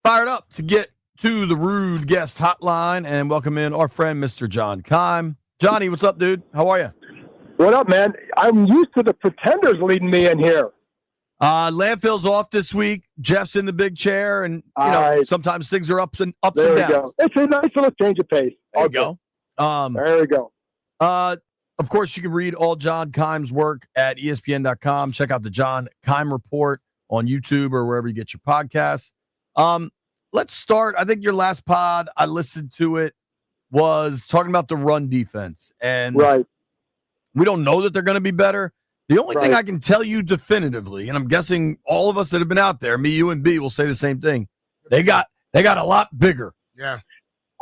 Fired up to get to the Rude Guest Hotline and welcome in our friend, Mr. John Keim. Johnny, what's up, dude? How are you? What up, man? I'm used to the pretenders leading me in here. Landfill's off this week. Jeff's in the big chair, and sometimes things are ups and downs. There we go. It's a nice little change of pace. There you go. There we go. Of course, you can read all John Keim's work at ESPN.com. Check out the John Keim Report on YouTube or wherever you get your podcasts. Let's start. I think your last pod, I listened to it, was talking about the run defense. And we don't know that they're going to be better. The only thing I can tell you definitively, and I'm guessing all of us that have been out there, me, you, and B, will say the same thing. They got a lot bigger. Yeah.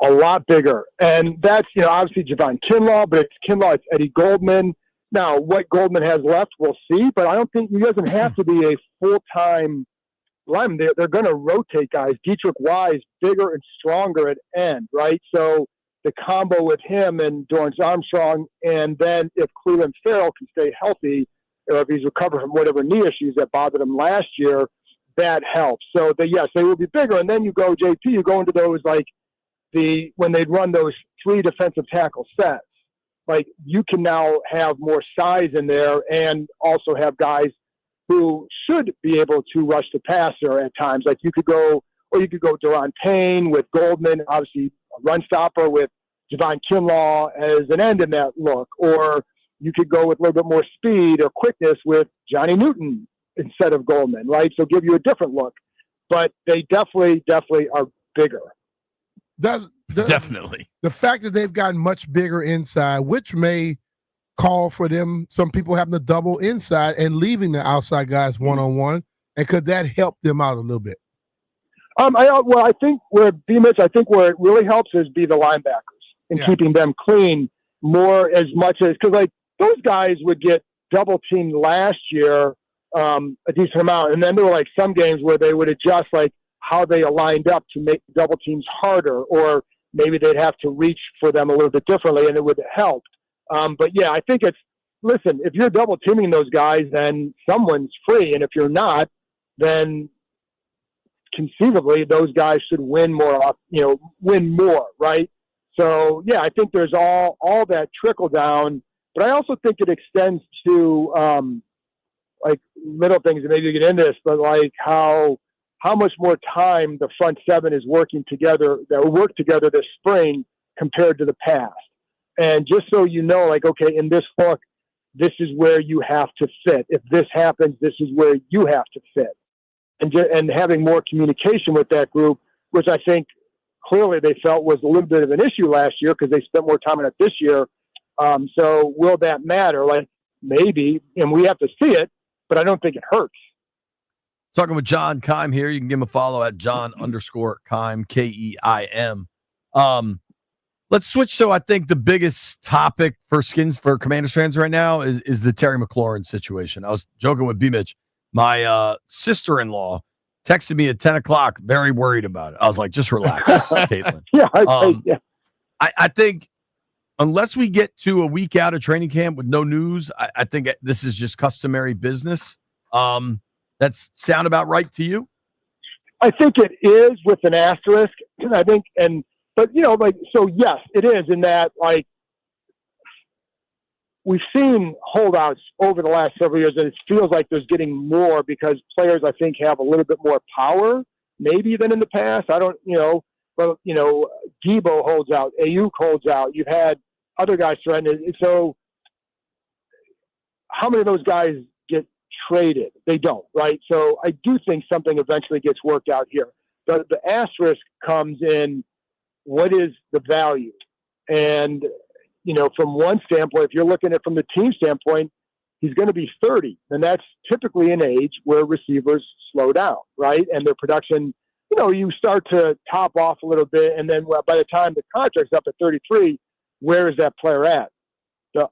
A lot bigger. And that's, obviously Javon Kinlaw, but it's Kinlaw, it's Eddie Goldman. Now, what Goldman has left, we'll see, but I don't think he doesn't have to be a full-time lineman. They're going to rotate guys. Dietrich Wise, bigger and stronger at end, right? So the combo with him and Dorrance Armstrong, and then if Cleveland Farrell can stay healthy, or if he's recovered from whatever knee issues that bothered him last year, that helps. So, yes, they will be bigger. And then you go, JP, you go into those when they'd run those 3 defensive tackle sets, you can now have more size in there and also have guys who should be able to rush the passer at times. You could go Daron Payne with Goldman, obviously a run stopper with Javon Kinlaw as an end in that look, or you could go with a little bit more speed or quickness with Johnny Newton instead of Goldman, right? So give you a different look. But they definitely are bigger. Definitely. The fact that they've gotten much bigger inside, which may call for them, some people having to double inside and leaving the outside guys one-on-one, and could that help them out a little bit? I think where it really helps is be the linebackers and keeping them clean more as much as, because those guys would get double teamed last year a decent amount, and then there were some games where they would adjust how they aligned up to make double teams harder, or maybe they'd have to reach for them a little bit differently, and it would help. But yeah, I think listen, if you're double teaming those guys, then someone's free, and if you're not, then conceivably those guys should win more, right? So yeah, I think there's all that trickle down, but I also think it extends to little things, and maybe you get into this, but how much more time the front seven is working together, that worked together this spring compared to the past. And just so you know, okay, in this look, this is where you have to fit. If this happens, this is where you have to fit. And having more communication with that group, which I think clearly they felt was a little bit of an issue last year because they spent more time on it this year. So will that matter? Maybe, and we have to see it, but I don't think it hurts. Talking with John Keim here. You can give him a follow at John_Keim, Keim. Let's switch. So I think the biggest topic for Commanders fans right now is the Terry McLaurin situation. I was joking with BMitch. My sister-in-law texted me at 10 o'clock, very worried about it. I was like, just relax, Caitlin. I think unless we get to a week out of training camp with no news, I think this is just customary business. That's sound about right to you? I think it is with an asterisk. I think, so yes, it is in that, we've seen holdouts over the last several years, and it feels like there's getting more because players, I think, have a little bit more power maybe than in the past. I don't, but, Debo holds out, Ayuk holds out. You've had other guys threaten. So how many of those guys get traded? They don't, right? So I do think something eventually gets worked out here. The asterisk comes in, what is the value? And, from one standpoint, if you're looking at it from the team standpoint, he's going to be 30. And that's typically an age where receivers slow down, right? And their production, you start to top off a little bit. And then by the time the contract's up at 33, where is that player at? The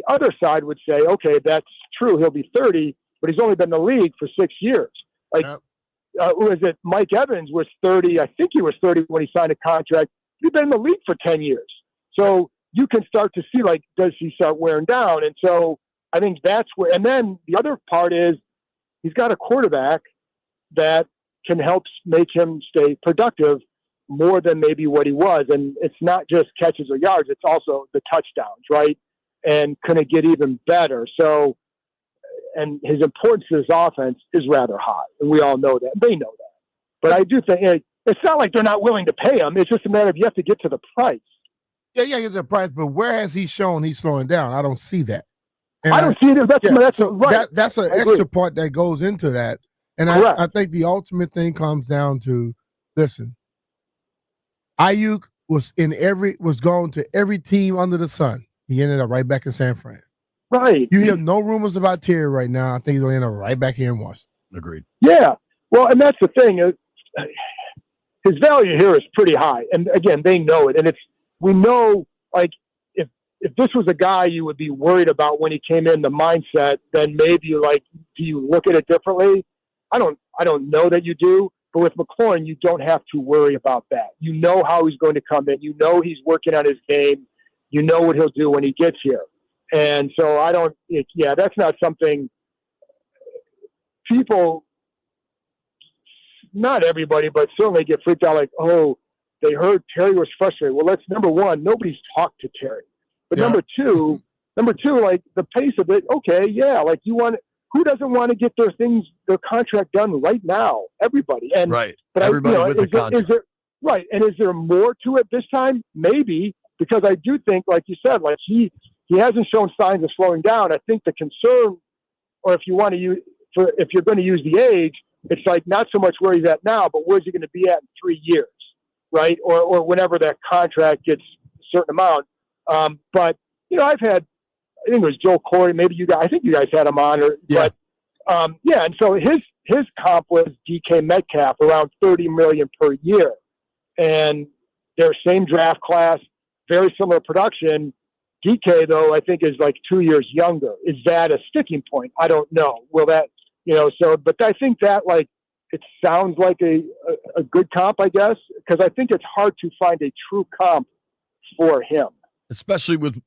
other side would say, okay, that's true. He'll be 30, but he's only been in the league for 6 years. Was it Mike Evans was 30? I think he was 30 when he signed a contract. He's been in the league for 10 years. So you can start to see, does he start wearing down? And so I think that's where, and then the other part is he's got a quarterback that can help make him stay productive more than maybe what he was. And it's not just catches or yards, it's also the touchdowns, right? And can it get even better? So, and his importance to his offense is rather high. And we all know that. They know that. But I do think it's not like they're not willing to pay him. It's just a matter of you have to get to the price. Yeah, get the price. But where has he shown he's slowing down? I don't see that. And I don't see it. That's right. That's an extra part that goes into that. And I think the ultimate thing comes down to, listen, Ayuk was going to every team under the sun. He ended up right back in San Fran. Right. You hear no rumors about Terry right now. I think he's going to end up right back here in Washington. Agreed. Yeah. Well, and that's the thing. His value here is pretty high. And again, they know it. And we know, like, if this was a guy you would be worried about when he came in, the mindset, then maybe do you look at it differently? I don't know that you do. But with McLaurin, you don't have to worry about that. You know how he's going to come in. You know he's working on his game. You know what he'll do when he gets here. And so that's not something people, not everybody, but certainly get freaked out like, oh, they heard Terry was frustrated. Well, that's number one. Nobody's talked to Terry. But number two, like the pace of it, okay, yeah, like who doesn't want to get their contract done right now? Everybody. And right. But everybody with the contract. Right. And is there more to it this time? Maybe, because I do think, like you said, like he hasn't shown signs of slowing down. I think the concern, or if you're going to use the age, it's like not so much where he's at now, but where's he going to be at in 3 years, right? Or whenever that contract gets a certain amount. But I've had, I think it was Joel Corey, maybe I think you guys had him on, but and so his comp was DK Metcalf, around $30 million per year, and their same draft class, very similar production. DK though, I think is like 2 years younger. Is that a sticking point? I don't know. Will that, but I think that it sounds like a good comp, I guess, because I think it's hard to find a true comp for him, especially with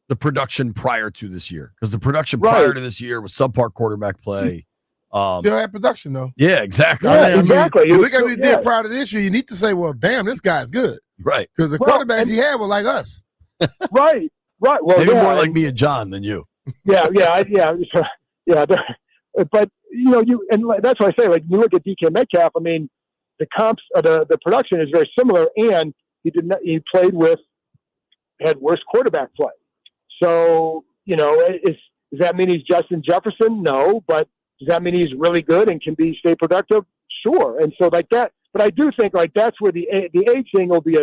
the production prior to this year, because the production prior to this year was subpar quarterback play. Still had production though. Yeah, exactly. Yeah, exactly. You look at what he did prior to this year, you need to say, well, damn, this guy's good. Right. Because the quarterbacks he had were like us. Right. Well, maybe more like me and John than you. Yeah. But and that's why I say, like, you look at DK Metcalf. I mean, the comps, the production is very similar, and he had worse quarterback play. So does that mean he's Justin Jefferson? No, but does that mean he's really good and can stay productive? Sure. And so like that, but I do think like that's where the age thing will be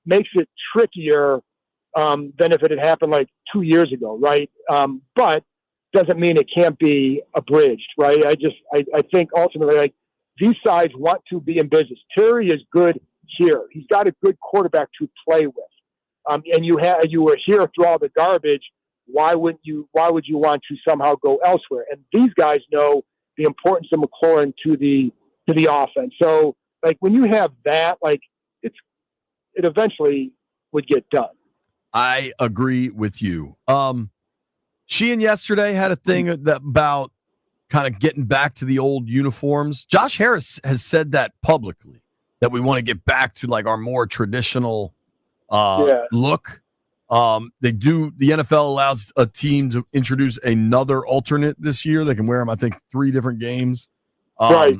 makes it trickier than if it had happened like 2 years ago, right? But doesn't mean it can't be abridged, right? I think ultimately, like, these sides want to be in business. Terry is good here. He's got a good quarterback to play with. And you were here through all the garbage. Why would you want to somehow go elsewhere? And these guys know the importance of McLaurin to the offense. So like when you have that, like it eventually would get done. I agree with you. Sheehan yesterday had a thing about kind of getting back to the old uniforms. Josh Harris has said that publicly, that we want to get back to like our more traditional look. The NFL allows a team to introduce another alternate this year. They can wear them, I think, 3 different games. Right.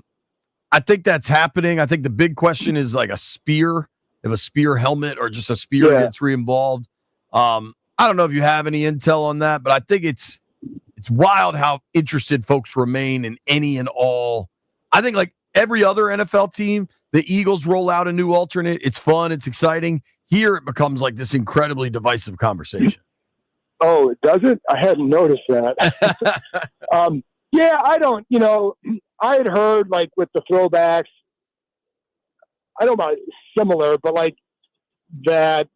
I think that's happening. I think the big question is like a spear, if a spear helmet or just a spear gets re-involved. I don't know if you have any intel on that, but I think it's wild how interested folks remain in any and all. I think like every other NFL team, the Eagles roll out a new alternate. It's fun. It's exciting. Here it becomes like this incredibly divisive conversation. Oh, it doesn't? I hadn't noticed that. I don't, I had heard like with the throwbacks, I don't know, similar, but like that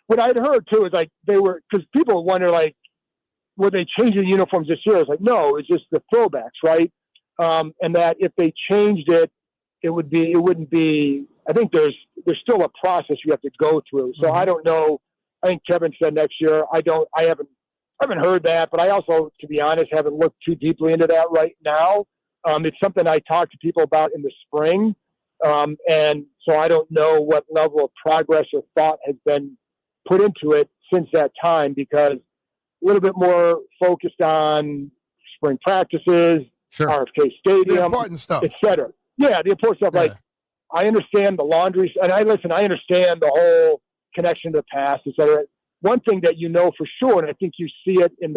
what I'd heard too is like because people wonder like, were they changing uniforms this year? I was like, no, it's just the throwbacks, right? And that if they changed it, it wouldn't be. I think there's still a process you have to go through. So I don't know. I think Kevin said next year. I haven't heard that, but I also, to be honest, haven't looked too deeply into that right now. It's something I talk to people about in the spring. And so I don't know what level of progress or thought has been put into it since that time, because a little bit more focused on spring practices, Sure. RFK Stadium, the important stuff, et cetera. Yeah, the important stuff. Yeah. Like, I understand the laundry, and I understand the whole connection to the past, et cetera. One thing that you know for sure, and I think you see it in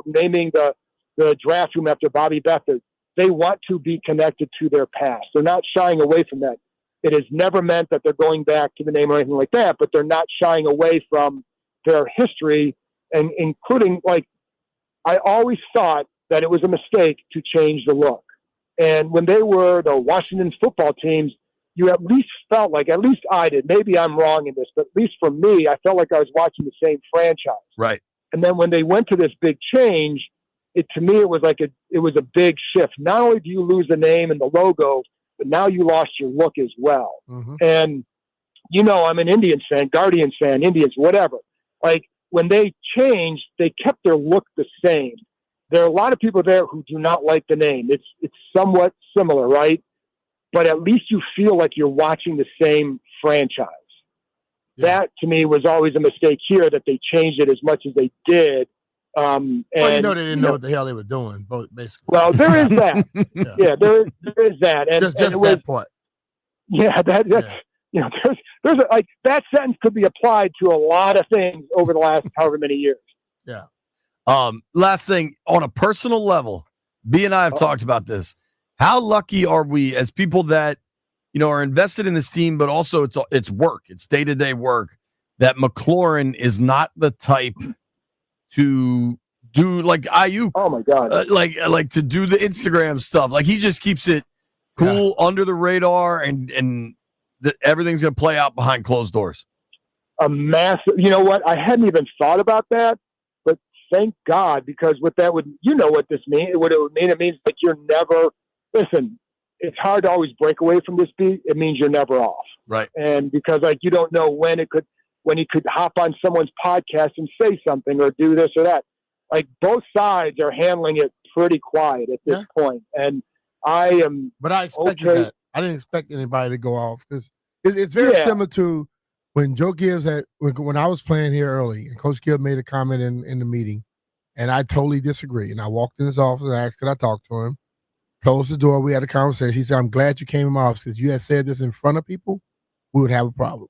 naming the draft room after Bobby Beathard, they want to be connected to their past. They're not shying away from that. It has never meant that they're going back to the name or anything like that, but they're not shying away from their history, and including, like, I always thought that it was a mistake to change the look. And when they were the Washington football teams, you at least felt like, at least I did, maybe I'm wrong in this, but at least for me, I felt like I was watching the same franchise. Right. And then when they went to this big change, to me, it was like it was a big shift. Not only do you lose the name and the logo, but now you lost your look as well. Mm-hmm. And, I'm an Indians fan, Guardians fan, Indians, whatever. Like, when they changed, they kept their look the same. There are a lot of people there who do not like the name. It's somewhat similar, right? But at least you feel like you're watching the same franchise. Yeah. That, to me, was always a mistake here, that they changed it as much as they did. And they didn't know what the hell they were doing, basically. Well, there is that. Yeah, there is that. And just that part. Yeah, that's there's like, that sentence could be applied to a lot of things over the last however many years. Yeah. Last thing, on a personal level, B and I have talked about this. How lucky are we as people that, are invested in this team, but also it's work, it's day-to-day work, that McLaurin is not the type to do like Ayuk. Oh my God. Like to do the Instagram stuff. Like, he just keeps it cool, under the radar, and everything's going to play out behind closed doors. A massive, you know what? I hadn't even thought about that, but thank God, because what that would, what this means, what it would mean, it means that you're never, listen, it's hard to always break away from this beat. It means you're never off. Right. And because, like, you don't know when he could hop on someone's podcast and say something or do this or that. Like, both sides are handling it pretty quiet at this point. And I am. But I expected that. I didn't expect anybody to go off, because it's very similar to when Joe Gibbs when I was playing here early, and Coach Gibbs made a comment in the meeting, and I totally disagree. And I walked in his office and asked, could I talk to him? Closed the door. We had a conversation. He said, I'm glad you came in my office, because you had said this in front of people, we would have a problem.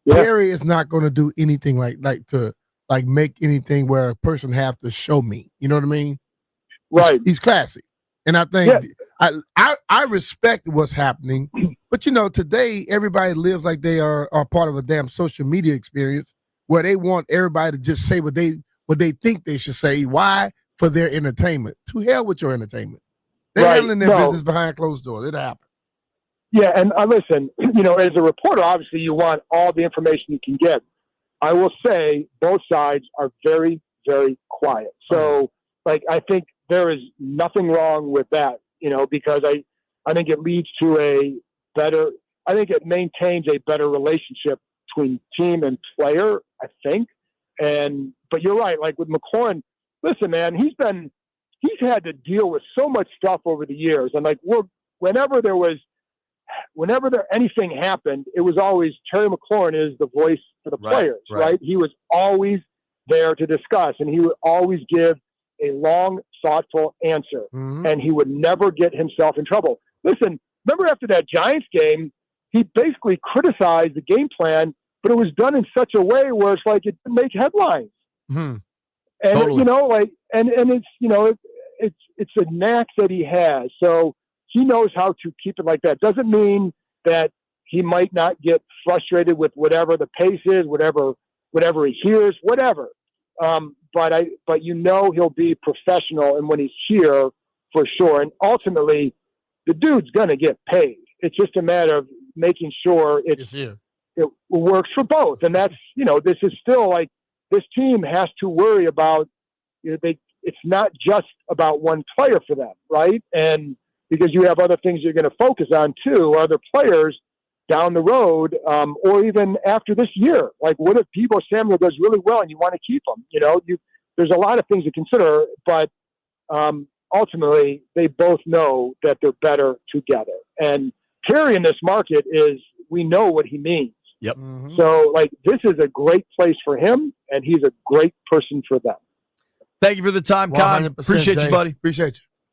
Yeah. Terry is not going to do anything like to make anything where a person have to show me. You know what I mean? Right. He's classy. And I think I respect what's happening. But, today everybody lives like they are part of a damn social media experience where they want everybody to just say what they think they should say. Why? For their entertainment. To hell with your entertainment. They're handling their business behind closed doors. It happened. Yeah, and listen, as a reporter, obviously you want all the information you can get. I will say both sides are very, very quiet. So, I think there is nothing wrong with that, because I think it leads to I think it maintains a better relationship between team and player, I think. But you're right, like with McLaurin, listen, man, he's had to deal with so much stuff over the years. And whenever anything happened, it was always Terry McLaurin is the voice for the players, right? He was always there to discuss, and he would always give a long, thoughtful answer, and he would never get himself in trouble. Listen, remember after that Giants game, he basically criticized the game plan, but it was done in such a way where it's like it didn't make headlines. Mm-hmm. And totally. and it's it's a knack that he has. So he knows how to keep it like that. Doesn't mean that he might not get frustrated with whatever the pace is, whatever he hears, whatever. But he'll be professional, and when he's here, for sure. And ultimately, the dude's gonna get paid. It's just a matter of making sure it works for both. And that's this is still like this team has to worry about. It's not just about one player for them, right? And because you have other things you're going to focus on too, other players down the road, or even after this year. Like, what if Deebo Samuel does really well and you want to keep him? There's a lot of things to consider, but ultimately they both know that they're better together. And Terry in this market we know what he means. Yep. Mm-hmm. So, like, this is a great place for him, and he's a great person for them. Thank you for the time, Keim. 100%, Appreciate Jay. you, buddy. Appreciate you.